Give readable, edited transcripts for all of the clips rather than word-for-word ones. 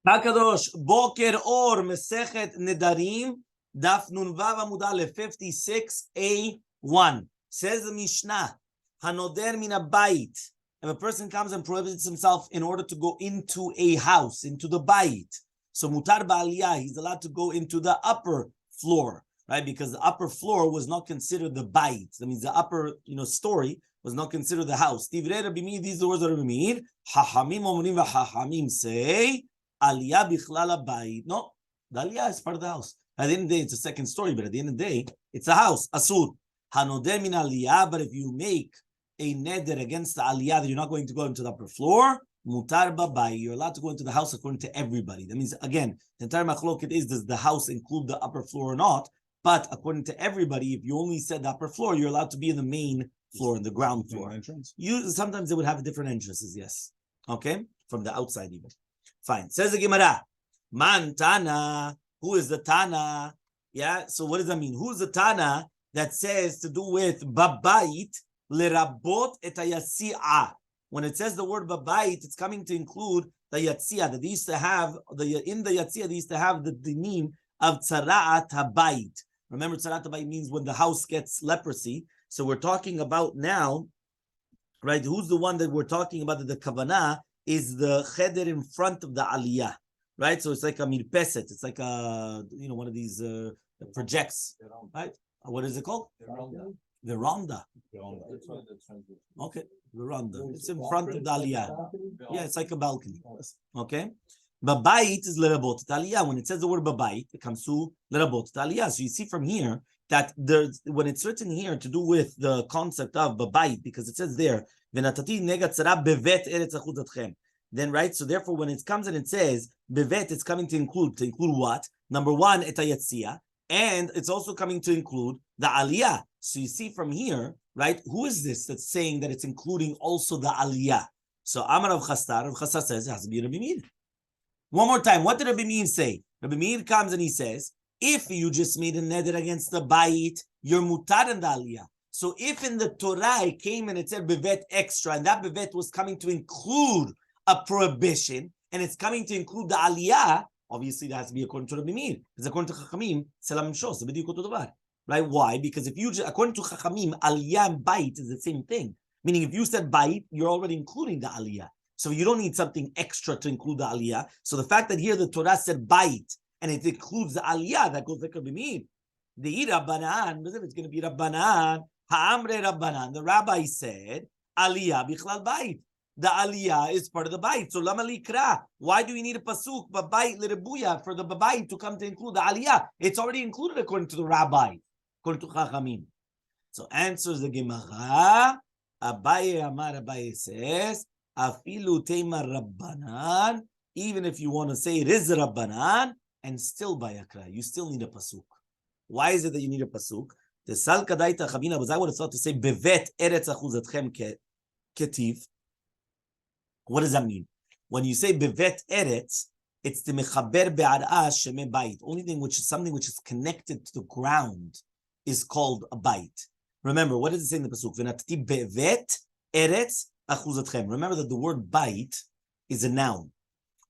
Hakadosh, Boker Or, Masechet Nedarim Daf Nunvav Amud Aleph 56a1. Says the Mishnah, Hanoder min habayit. If a person comes and prohibits himself in order to go into a house, into the bayit, so mutar ba'aliyah, he's allowed to go into the upper floor, right? Because the upper floor was not considered the bayit. That means the upper, story was not considered the house. Divrei Rabbi Meir, these are the words of Rabbi Meir. Hachamim omrim v'chachamim say, aliyah bichlal habayit. No, the aliyah is part of the house. At the end of the day, it's a second story, but at the end of the day, it's a house. Asur. Hanoder min aliyah, but if you make a neder against the aliyah that you're not going to go into the upper floor, mutar babai, you're allowed to go into the house according to everybody. That means, again, the entire machloket is, does the house include the upper floor or not? But according to everybody, if you only said the upper floor, you're allowed to be in the main floor, in the ground floor. Sometimes they would have different entrances, yes. Okay? From the outside even. Fine. Says the Gemara, man Tana, who is the Tana? Yeah, so what does that mean? Who's the Tana that says to do with babayit lerabot et hayatziah? When it says the word babayit, it's coming to include the yatziah. That they used to have in the yatziah, they used to have the dinim of tzara'at habayit. Remember, tzara'at habayit means when the house gets leprosy. So we're talking about now, right? Who's the one that we're talking about? That the kavanah is the cheder in front of the aliyah, right? So it's like a mirpeset. It's like a one of these projects, right? What is it called? Veranda. Okay, veranda. It's in front of the aliyah. Yeah, it's like a balcony. Okay, babayit is lerabot aliyah. When it says the word babayit, it comes to lerabot aliyah. So you see from here that when it's written here to do with the concept of babayit, because it says there, v'natati negat tzara bevet eretz achuzatchem. Then right, so therefore when it comes and it says bevet, it's coming to include what? Number one, et hayatzia, and it's also coming to include the aliyah. So you see from here, right, who is this that's saying that it's including also the aliyah? So Amar Rav Chastar says it has to be Rabbi Meir. One more time, what did Rabbi Meir say? Rabbi Meir comes and he says, if you just made a neder against the bayit, you're mutar and the aliyah. So if in the Torah it came and it said bevet extra, and that bevet was coming to include a prohibition, and it's coming to include the aliyah, obviously that has to be according to Rabbi Meir. Because according to Chachamim, selam shos, right? Why? Because if you just, according to Chachamim, aliyah and bayit is the same thing. Meaning if you said bayit, you're already including the aliyah. So you don't need something extra to include the aliyah. So the fact that here the Torah said bayit, and it includes the aliyah, that goes like Rabbi Meir. The Rabbanan, it's going to be Rabbanan, ha'amre Rabbanan. The rabbi said, aliyah bichlal bayit. The aliyah is part of the bayit. So lama likra. Why do we need a pasuk babayit l'rebuya for the babayit to come to include the aliyah? It's already included according to the rabbi, according to Chachamim. So answers the Gemara. Abaye says, afilu teima Rabbanan. Even if you want to say it is Rabbanan, and still bayakra, you still need a pasuk. Why is it that you need a pasuk? The sal kadaita chavina, but I would have thought to say bevet eretz achuzatchem ketiv. What does that mean? When you say bevet eretz, it's the mechaber be'ar'ah sheme bayit. Only thing which is something which is connected to the ground is called a bayit. Remember, what does it say in the pasuk? V'natati bevet eretz achuzatchem. Remember that the word bayit is a noun.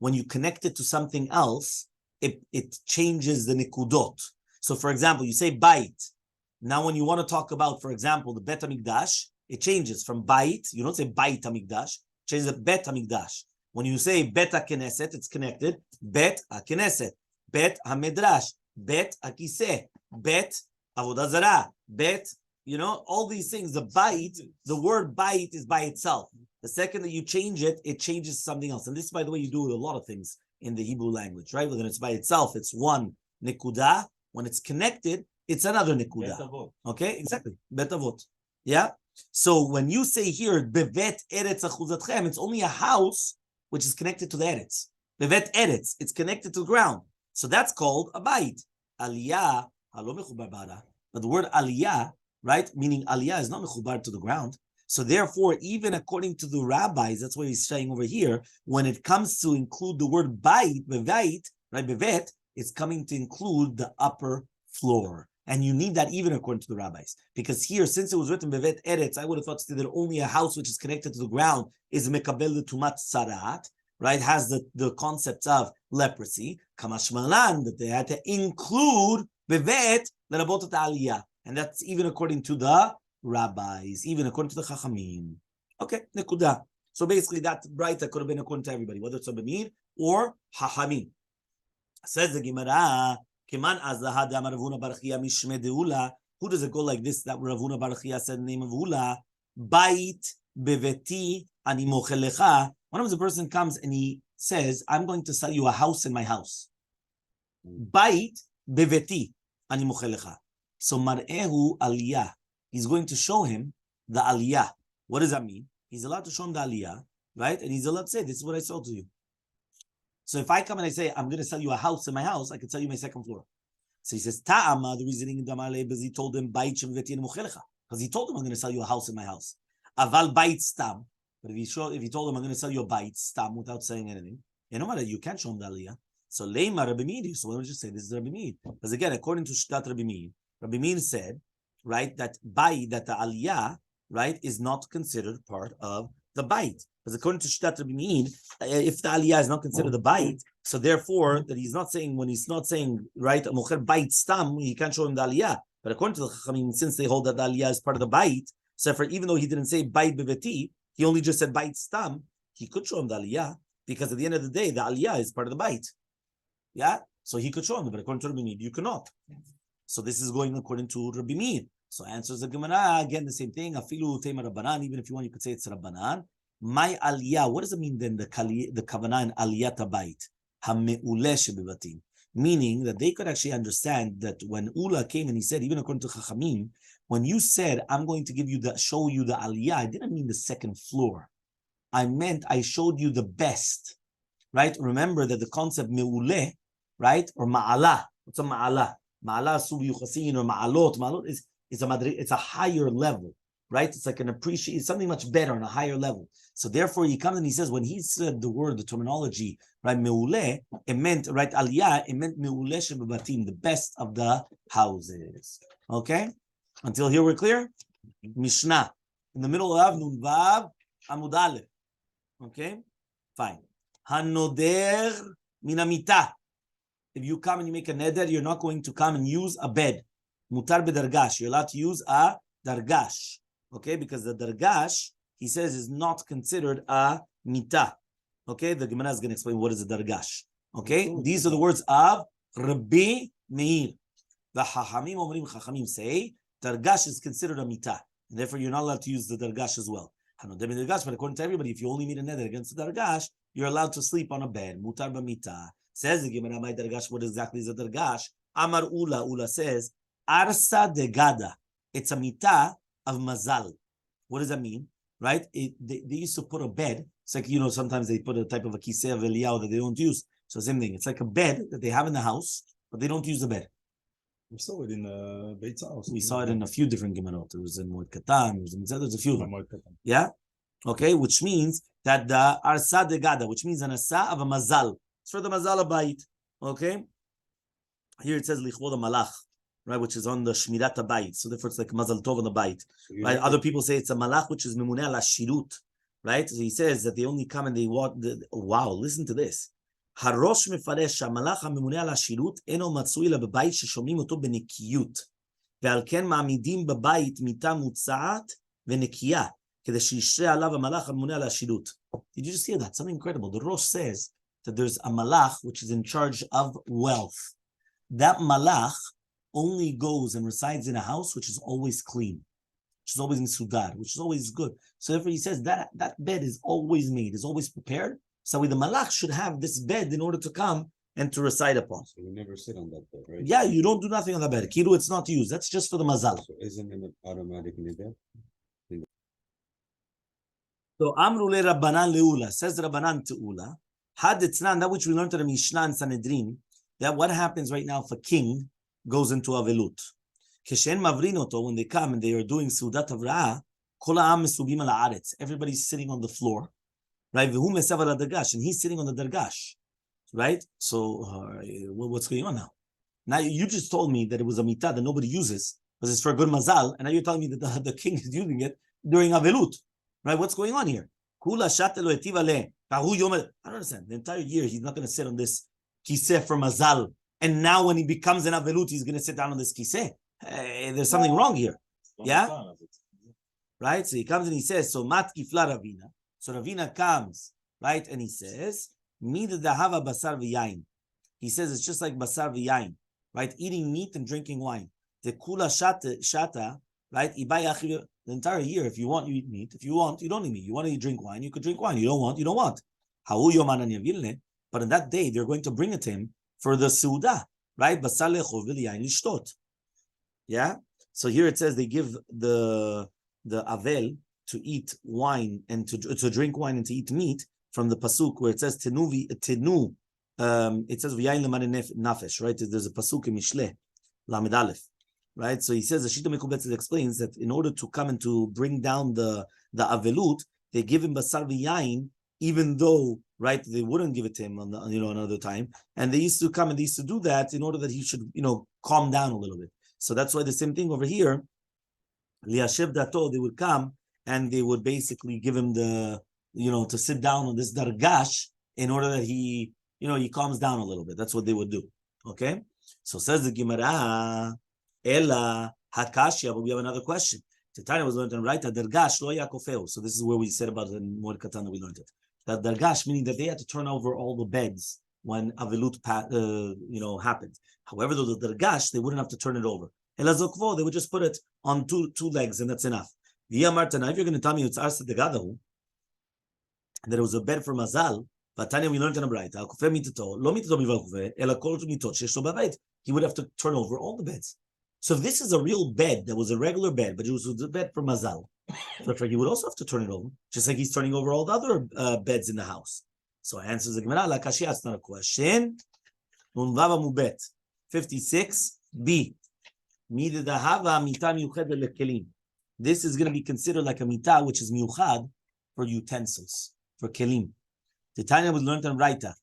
When you connect it to something else, it changes the nikudot. So, for example, you say bayit. Now, when you want to talk about, for example, the Bet HaMikdash, it changes from bayit. You don't say bayit HaMikdash. Changes the Bet HaMikdash. When you say Bet HaKnesset, it's connected. Bet HaKnesset. Bet HaMedrash. Bet HaKiseh. Bet Avodah Zarah. Bet, all these things. The bayit, the word bayit is by itself. The second that you change it, it changes something else. And this, by the way, you do with a lot of things in the Hebrew language, right? When it's by itself, it's one nekudah. When it's connected, it's another nekudah. Okay, exactly. Bet avot. Yeah. So when you say here, bevet eretz achuzatchem, it's only a house which is connected to the eretz. Bevet eretz, it's connected to the ground. So that's called a bayit. Aliyah, halo mechubar ba'ara. But the word aliyah, right, meaning aliyah is not mechubar to the ground. So therefore, even according to the rabbis, that's what he's saying over here, when it comes to include the word bayit, bevait, right, bevet, it's coming to include the upper floor. And you need that even according to the rabbis. Because here, since it was written bevet eretz, I would have thought that only a house which is connected to the ground is mekabel tumat sarat, right, has the concept of leprosy. Kamashmalan, that they had to include bevet lerabot aliyah, and that's even according to the rabbis, even according to the chachamim. Okay, nekuda. So basically, that brighter could have been according to everybody, whether it's a b'mir or chachamim. Says the Gemara, Kiman azlaha de amar Ravuna bar Chia mishme deula. Who does it go like this? That Ravuna bar Chia said the name of Ula. Bait beveti ani mochelecha. One of the person comes and he says, "I'm going to sell you a house in my house." Bait beveti ani mochelecha. So mar'ehu aliyah. He's going to show him the aliyah. What does that mean? He's allowed to show him the aliyah, right? And he's allowed to say, "This is what I sold to you." So if I come and I say, I'm going to sell you a house in my house, I can sell you my second floor. So he says, Ta'ama, the reasoning in Elmaleh, because he told him, because he told him, I'm going to sell you a house in my house. Aval bait stam. But if he told him, I'm going to sell you a bait stam without saying anything, you can't show him the aliyah. So Leima Rabbi Meir. So why don't you say this is Rabbi Meir? Because again, according to Shtat Rabbi Meir said, right, that the aliyah, right, is not considered part of the bait. Because according to Shtat Rabbi Meir, if the aliyah is not considered the bait, so therefore that he's not saying, when he's not saying, right, mocher bait stam, he can't show him the aliyah. But according to the chachamim, since they hold that the aliyah is part of the bait, so for even though he didn't say bait beveti, he only just said bait stam, he could show him the aliyah, because at the end of the day, the aliyah is part of the bait. Yeah? So he could show him, but according to Rabbi Meir, you cannot. So this is going according to Rabbi Meir. So answers the Gemara, again, the same thing. Afilu tema Rabbanan, even if you want, you could say it's Rabbanan. My aliyah, what does it mean then, the kavanah in aliyat habayit? Ha-me'uleh shebebatim. Meaning that they could actually understand that when Ula came and he said, even according to Chachamim, when you said, I'm going to show you the aliyah, I didn't mean the second floor. I meant I showed you the best, right? Remember that the concept me'uleh, right? Or ma'alah. What's a ma'alah? Ma'alah subi yuchasin or ma'alot. Ma'alot is it's a higher level, right? It's like it's something much better on a higher level. So therefore, he comes and he says, when he said the terminology, right, me'uleh, it meant, right, aliyah, it meant me'uleh shebebatim, the best of the houses. Okay? Until here we're clear? Mishnah. In the middle of Nun Vav, Amud Aleph. Okay? Fine. Hanoder minamita. If you come and you make a neder, you're not going to come and use a bed. Mutar bedargash. You're allowed to use a dargash. Okay? Because the dargash, he says, is not considered a mita. Okay? The Gemara is going to explain what is a dargash. Okay? These are the words of Rabbi Meir. The Chachamim Omrim, Chachamim say, dargash is considered a mita. And therefore, you're not allowed to use the dargash as well. But according to everybody, if you only meet a neder against the dargash, you're allowed to sleep on a bed. Mutar b'mita. Says the Gemara, my dargash, what exactly is a dargash? Amar Ula. Ula says, Arsa de Gada. It's a mita of mazal. What does that mean? Right? They used to put a bed. It's like, sometimes they put a type of a kiseh of Eliyahu that they don't use. So same thing. It's like a bed that they have in the house, but they don't use the bed. We saw it in Beit's house. We saw it in a few different Gemarot. It was in Moed Katan. There's a few of them. Yeah? Okay, which means that the Arsa de Gada, which means an asa of a mazal. It's for the mazal abayit. Okay? Here it says Lichvod Malach, right, which is on the Shmirat Abayit. So therefore it's like Mazal Tov on the Bayit. So right? Other people say it's a Malach, which is Memuneh al Shirut. Right? So he says that they only come and they walk. Wow, listen to this. Harosh mefaresh Malach HaMemuneh al Shirut eno matzui la bebayit sheshomim oto benekiyut. Ve'al ken ma'amidim bebayit mita mutza'at ve'nekiya. Kede sheyishrei alav HaMalach HaMemuneh al Shirut. Did you just hear that? Something incredible. The Rosh says that there's a Malach which is in charge of wealth. That Malach only goes and resides in a house which is always clean, which is always in Sudar, which is always good. So therefore he says that bed is always made, is always prepared. So the Malach should have this bed in order to come and to reside upon. So you never sit on that bed, right? Yeah, you don't do nothing on the bed. Kiru, it's not used. That's just for the mazal. So isn't it automatic neder? So Amru le Rabbanan leula, says Rabbanan to Ula, had etznan, that which we learned in the Mishnah and Sanhedrin, that what happens right now if a king goes into Avelut. Keshen mavrinoto, when they come and they are doing Sudat Avra'ah, kol ha'am mesubim al haaretz. Everybody's sitting on the floor, right? V'hu mesav al dargash, and he's sitting on the dargash, right? So what's going on now? Now you just told me that it was a mitah that nobody uses because it's for good mazal, and now you're telling me that the king is using it during Avelut, right? What's going on here? Kula shatelo etiva le. I don't understand. The entire year he's not going to sit on this kiseh for mazal, and now when he becomes an avelut, he's going to sit down on this kiseh. There's something wrong here. Yeah, right. So he comes and he says, "So mat kifla Ravina." So Ravina comes, right, and he says, "Mid dahava basar v'yain." He says it's just like basar v'yain, right? Eating meat and drinking wine. The kula shata, right? The entire year, if you want, you eat meat. If you want, you don't eat meat. You want to drink wine, you could drink wine. You don't want, you don't want. But in that day, they're going to bring it to him for the suda, right? Basar lechol v'yain lishtot. Yeah. So here it says they give the avel to eat wine and to drink wine and to eat meat from the pasuk where it says tenu. It says v'yain leman nafesh, right? There's a pasuk in Mishleh, Lamed Aleph, right? So he says the Shita Mekubetzet explains that in order to come and to bring down the avelut, they give him basar v'yain, even though, right, they wouldn't give it to him on another time, and they used to come and they used to do that in order that he should calm down a little bit. So that's why the same thing over here, liyashev dato, they would come and they would basically give him to sit down on this dargash in order that he calms down a little bit. That's what they would do. Okay? So says the Gemara, Ella Hakashia, but we have another question. Titania was learned to write that dargash lo yakofeu. So this is where we said about it in Moed Katan, we learned it. That dargash, meaning that they had to turn over all the beds when Avilut happened. However, though the dargash, they wouldn't have to turn it over. Ela zokvo, they would just put it on two legs and that's enough. Via Martana, if you're going to tell me it's arsa degadahu, that it was a bed for mazal, Vatanya, we learned in a bright. He would have to turn over all the beds. So if this is a real bed that was a regular bed, but it was a bed for mazal, so he would also have to turn it over, just like he's turning over all the other beds in the house. So answers the Gemara, Lakashia, it's not a question. 56b. This is going to be considered like a mitah, which is miuchad for utensils, for kelim. The Tanya was learned on Raita.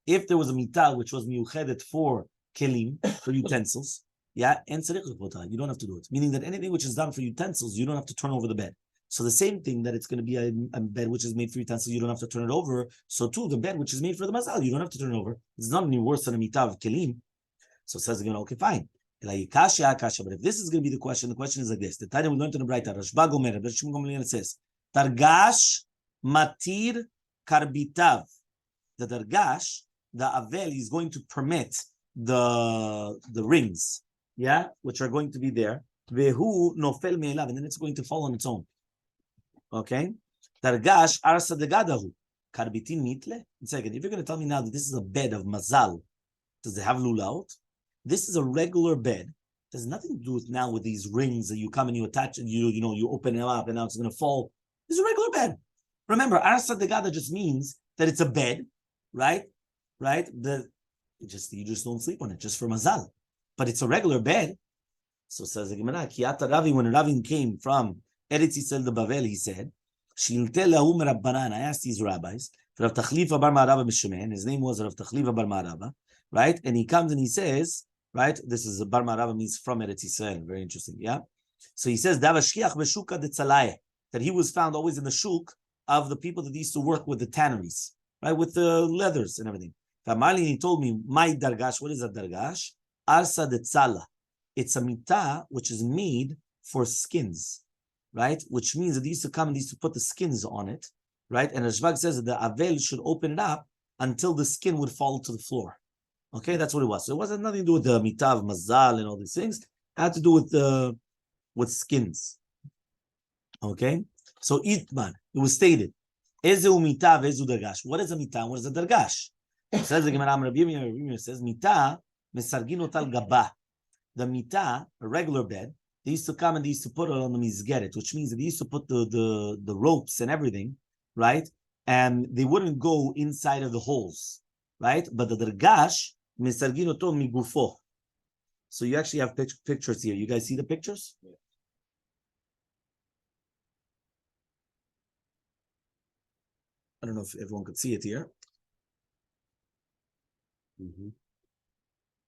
If there was a mitah which was miuchedet for kelim, for utensils, yeah, and you don't have to do it. Meaning that anything which is done for utensils, you don't have to turn over the bed. So the same thing that it's going to be a bed which is made for utensils, you don't have to turn it over. So too, the bed which is made for the mazal, you don't have to turn it over. It's not any worse than a mitah of kelim. So it says again, okay, fine. But if this is going to be the question is like this. The Tanya we learned in the Braita, Rashba Gomer, it says, Targash matir karbitav. The dargash, the avel is going to permit the rings, yeah, which are going to be there. Vehu nofel me'elav, and then it's going to fall on its own. Okay? Dargash arsa degadahu. Karbitin mitle. Second, if you're going to tell me now that this is a bed of mazal, does it have lulaut? This is a regular bed. There's nothing to do with now with these rings that you come and you attach and you open them up and now it's going to fall. It's a regular bed. Remember, arsa degada just means that it's a bed, right? Right? You just don't sleep on it, just for mazal. But it's a regular bed. So says the Gemara, Kiyata Ravi, when Ravi came from Eretz Yisrael the Bavel, he said, Shiltel lahum Rabbanan. I asked these rabbis, Rav Tachlifa bar Ma'araba Mishemen, his name was Rav Tachlifa bar Ma'araba, right? And he comes and he says, right, this is bar Ma'araba means from Eretz Yisrael, very interesting, yeah? So he says, Davashkiach beshuka de tzalaya, that he was found always in the shuk of the people that used to work with the tanneries, right, with the leathers and everything. Kamali, he told me, my dargash, what is that dargash? Arsa de tzala. It's a mitah which is made for skins, right? Which means that they used to come and they used to put the skins on it, right? And Rashbag says that the avel should open it up until the skin would fall to the floor. Okay, that's what it was. So it wasn't nothing to do with the mitah of mazal and all these things. It had to do with skins. Okay, so itman, it was stated. Ezu mitah vezu dargash. What is a mitah? What is a dargash? It says the Gemara, Rabbi says mitah mesargin otal gabah. The mitah, a regular bed, they used to come and they used to put it on the mizgeret, which means that they used to put the ropes and everything, right? And they wouldn't go inside of the holes, right? But the dargash mesargin oto migufo. So you actually have pictures here. You guys see the pictures? Yeah. I don't know if everyone could see it here. Mm-hmm.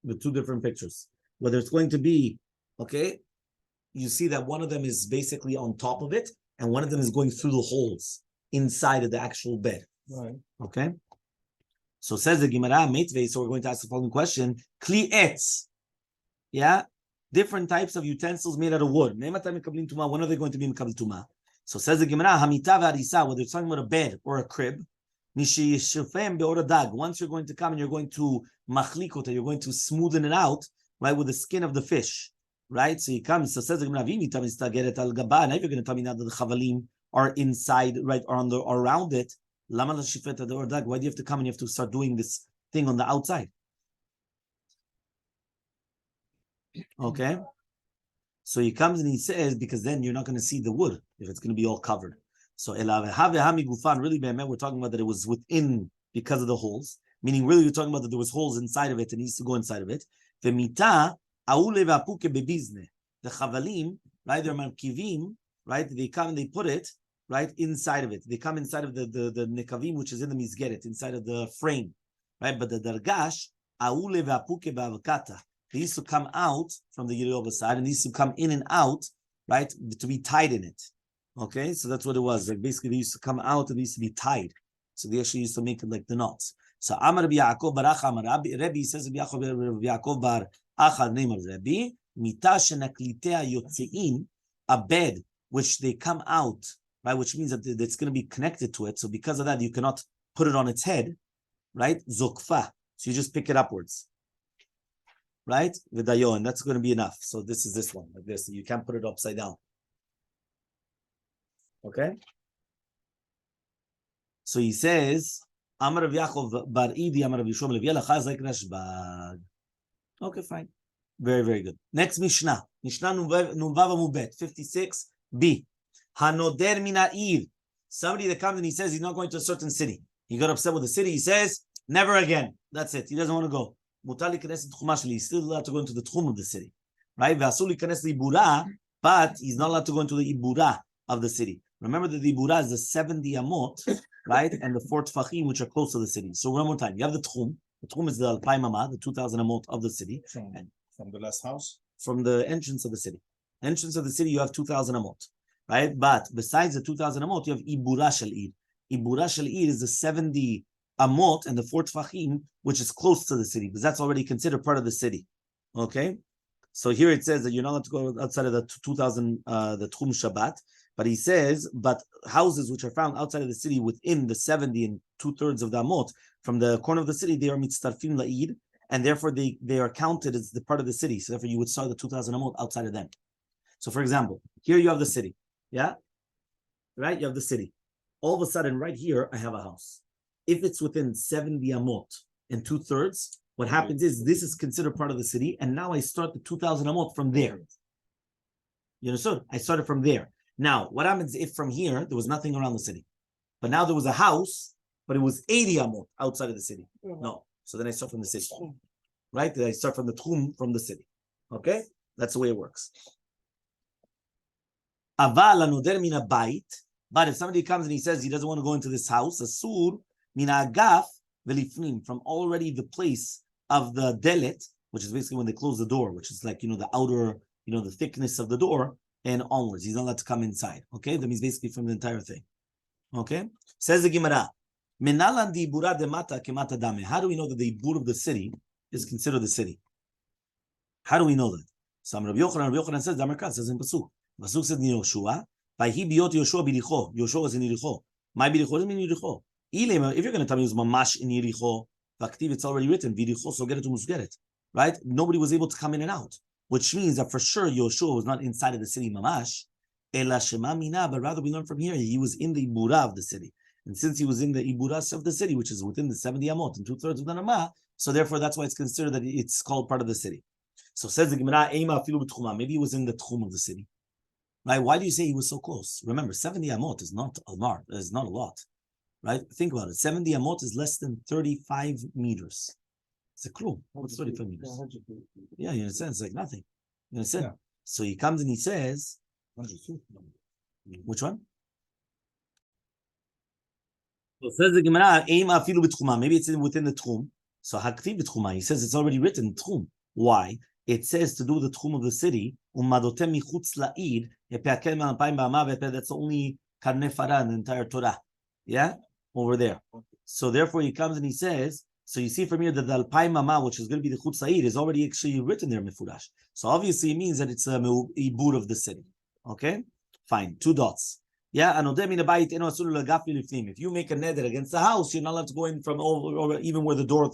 The two different pictures. Whether it's going to be, okay, you see that one of them is basically on top of it, and one of them is going through the holes inside of the actual bed. Right. Okay? So says the Gemara, Meitvei, so we're going to ask the following question. Kli etz. Yeah? Different types of utensils made out of wood. When are they going to be Mekabel Tumah? So says the Gemara, Hamita v'Arisa, whether it's talking about a bed or a crib, once you're going to come and you're going to machlikota, you're going to smoothen it out, right, with the skin of the fish, right? So he comes, so says the Gemara, now if you're going to tell me now that the chavalim are inside, right, or on the or around it, why do you have to come and you have to start doing this thing on the outside? Okay? So he comes and he says, because then you're not going to see the wood if it's going to be all covered. So really, we're talking about that it was within because of the holes. Meaning, really, we're talking about that there was holes inside of it and it needs to go inside of it. The chavalim, right? They're markivim, right? They come and they put it right inside of it. They come inside of the nekavim, which is in the misgeret, inside of the frame, right? But the dargash, aule ve'apuke ba'avkata. They used to come out from the Yeriova side and they used to come in and out, right, to be tied in it. Okay, so that's what it was. Like basically, they used to come out and they used to be tied. So they actually used to make it like the knots. So Amar Yaakov Bar Acha, Rabbi says Yaakov Bar Acha, name of Rabbi, Mita shenaklitea yotzein, a bed which they come out, right, which means that it's going to be connected to it. So because of that, you cannot put it on its head, right? Zokfa. So you just pick it upwards. Right? Vidayo, and that's going to be enough. So this is this one, like this. You can't put it upside down. Okay? So he says, Amar Rav Yaakov Bar Idi, Amar Rav Yishom Levi Elachaz like Rashbag. Okay, fine. Very, very good. Next Mishnah. Mishnah Nunvav Amubet, 56b. Hanoder Mina'ir. Somebody that comes and he says he's not going to a certain city. He got upset with the city. He says, never again. That's it. He doesn't want to go. He's still allowed to go into the tchum of the city, right? But he's not allowed to go into the ibura of the city. Remember that the ibura is the 70 amot, right? And the 4 tfachim, which are close to the city. So one more time, you have the tchum. The tchum is the alpayim amah, the 2,000 amot of the city. From the last house? From the entrance of the city. Entrance of the city, you have 2,000 amot, right? But besides the 2,000 amot, you have ibura shel ir. Ibura shel ir is the 70 amot and the 4 tfachim, which is close to the city, because that's already considered part of the city. Okay? So here it says that you're not allowed to go outside of the 2,000, the tchum Shabbat, but he says, but houses which are found outside of the city within the 70 and 2/3 of the amot, from the corner of the city, they are mitztarfim la'id, and therefore they are counted as the part of the city. So therefore you would start the 2,000 amot outside of them. So for example, here you have the city. Yeah? Right? You have the city. All of a sudden, right here, I have a house. If it's within 70 amot and 2/3, what happens is this is considered part of the city, and now I start the 2,000 amot from there. You understood? I started from there. Now, what happens if from here there was nothing around the city, but now there was a house, but it was 80 amot outside of the city? No. So then I start from the city, right? Then I start from the tchum from the city. Okay, that's the way it works. Aval anoder min habayit. But if somebody comes and he says he doesn't want to go into this house, asur mina agaf velifnim, from already the place of the delet, which is basically when they close the door, which is like, the outer, the thickness of the door, and onwards. He's not allowed to come inside. Okay? That means basically from the entire thing. Okay? Says the Gemara, Menalan di ibura de mata kemata dame. How do we know that the ibur of the city is considered the city? How do we know that? So Rabbi Yochanan says, Damarkat says in Pasuk. Pasuk said in Yoshua, Vayhi biyot Yoshua biricho. Yoshua was in Yericho. My biricho doesn't mean Yericho. If you're going to tell me it was mamash in Yericho, Vaktiv, it's already written, Viricho, so get it to Musgeret. Right? Nobody was able to come in and out, which means that for sure Yoshua was not inside of the city mamash, Ela Shema Mina, but rather we learn from here, he was in the ibura of the city. And since he was in the iburas of the city, which is within the 70 amot and 2/3 of the Nama, so therefore that's why it's considered that it's called part of the city. So says the Gemara, maybe he was in the tchum of the city. Right? Why do you say he was so close? Remember, 70 amot is not a lot. Right? Think about it. 70 amot is less than 35 meters. It's a klum. What's 35 meters? Yeah, you understand? It's like nothing. You understand? Yeah. So he comes and he says, which one? So says the Gemara, maybe it's within the tchum. So haktiv b'tchuma. He says it's already written tchum. Why? It says to do the tchum of the city, That's only karne farah in the entire Torah. Yeah? Over there. So therefore he comes and he says, so you see from here that the alpay mama, which is going to be the chutz la'id, is already actually written there mefurash. So obviously it means that it's a ibur of the city. Okay? Fine. 2 dots. Yeah, if you make a neder against the house, you're not allowed to go in from over, or even where the door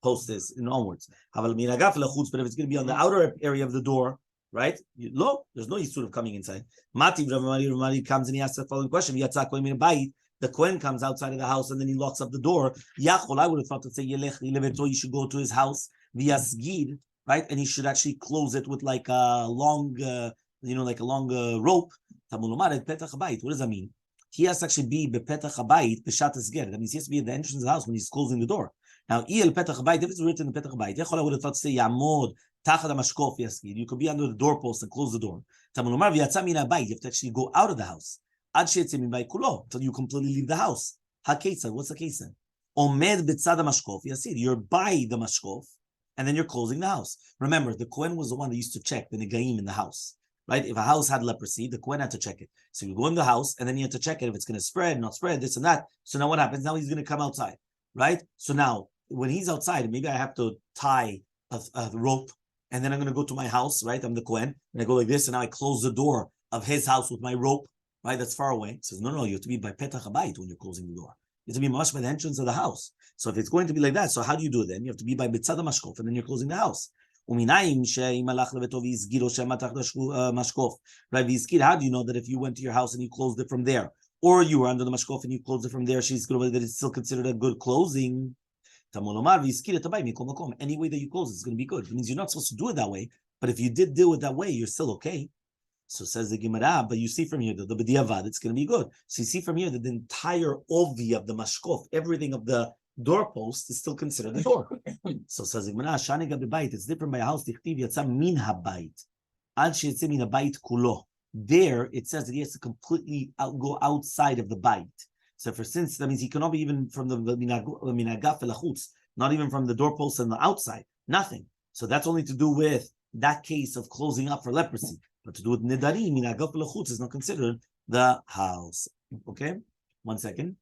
post is and onwards. But if it's going to be on the outer area of the door, right? There's no issue of coming inside. Mati comes and he asks the following question: the Kohen comes outside of the house and then he locks up the door. Yachol, I would have thought to say you should go to his house via sgid, right? And he should actually close it with like a long, rope. What does that mean? He has to actually be bepetach habayit b'shat esger. That means he has to be at the entrance of the house when he's closing the door. Now, if it's written in the petach habayit, I would have thought to say yamod tachad hamashkof yasgid. You could be under the doorpost and close the door. You have to actually go out of the house until you completely leave the house. Hakesa, what's the case then? Omed b'tzad hamashkof yasid. You're by the mashkof, and then you're closing the house. Remember, the Kohen was the one that used to check the negaim in the house. Right? If a house had leprosy, the Kohen had to check it. So you go in the house, and then you have to check it if it's going to spread, not spread, this and that. So now what happens? Now he's going to come outside, right? So now, when he's outside, maybe I have to tie a rope, and then I'm going to go to my house, right? I'm the Kohen, and I go like this, and now I close the door of his house with my rope, right? That's far away. He says, no, you have to be by petach habayit when you're closing the door. You have to be much by the entrance of the house. So if it's going to be like that, so how do you do it then? You have to be by b'tzad mashkof, and then you're closing the house. Right? How do you know that if you went to your house and you closed it from there, or you were under the mashkof and you closed it from there, that it's still considered a good closing? Any way that you close it's going to be good. It means you're not supposed to do it that way, but if you did do it that way, you're still okay. So says the Gemara, but you see from here that the b'diavad, it's going to be good. So you see from here that the entire ovi of the mashkof, everything of the doorpost is still considered the door. So says Gemara, Shani Gabi Bait, it's different by a house. Dichtiv Yatsa min habayit, ad sheyitzeh min habayit kulo. There it says that he has to completely go outside of the bait. So for instance, that means he cannot be even from the minagaf elachutz, not even from the doorpost and the outside, nothing. So that's only to do with that case of closing up for leprosy. But to do with nedarim, minagaf elachutz is not considered the house. Okay, 1 second.